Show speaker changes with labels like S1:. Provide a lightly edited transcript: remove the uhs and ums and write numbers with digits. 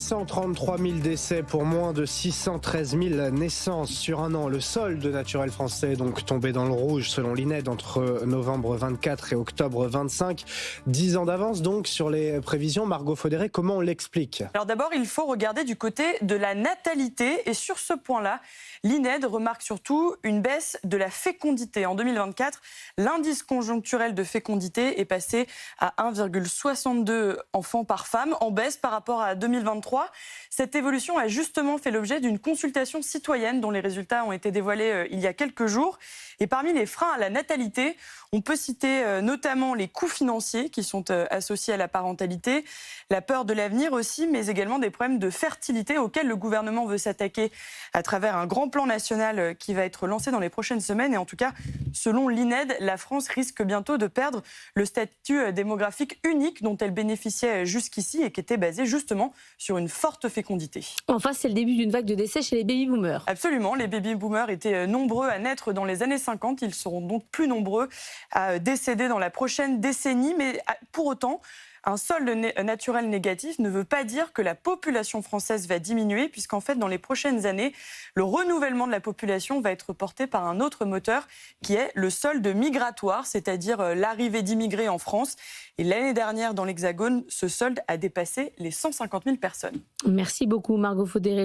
S1: 633 000 décès pour moins de 613 000 naissances sur un an. Le solde naturel français est donc tombé dans le rouge selon l'INED entre novembre 24 et octobre 25. 10 ans d'avance donc sur les prévisions. Margot Faudéré, comment on l'explique ?
S2: Alors d'abord, il faut regarder du côté de la natalité. Et sur ce point-là, l'INED remarque surtout une baisse de la fécondité. En 2024, l'indice conjoncturel de fécondité est passé à 1,62 enfants par femme, en baisse par rapport à 2023. Cette évolution a justement fait l'objet d'une consultation citoyenne dont les résultats ont été dévoilés il y a quelques jours. Et parmi les freins à la natalité, on peut citer notamment les coûts financiers qui sont associés à la parentalité, la peur de l'avenir aussi, mais également des problèmes de fertilité auxquels le gouvernement veut s'attaquer à travers un grand plan national qui va être lancé dans les prochaines semaines. Et en tout cas, selon l'INED, la France risque bientôt de perdre le statut démographique unique dont elle bénéficiait jusqu'ici et qui était basé justement sur une forte fécondité.
S3: Enfin, c'est le début d'une vague de décès chez les baby-boomers.
S2: Absolument, les baby-boomers étaient nombreux à naître dans les années 50. Ils seront donc plus nombreux à décéder dans la prochaine décennie. Mais pour autant, un solde naturel négatif ne veut pas dire que la population française va diminuer, puisqu'en fait, dans les prochaines années, le renouvellement de la population va être porté par un autre moteur qui est le solde migratoire, c'est-à-dire l'arrivée d'immigrés en France. Et l'année dernière, dans l'Hexagone, ce solde a dépassé les 150 000 personnes.
S3: Merci beaucoup, Margot Faudéré.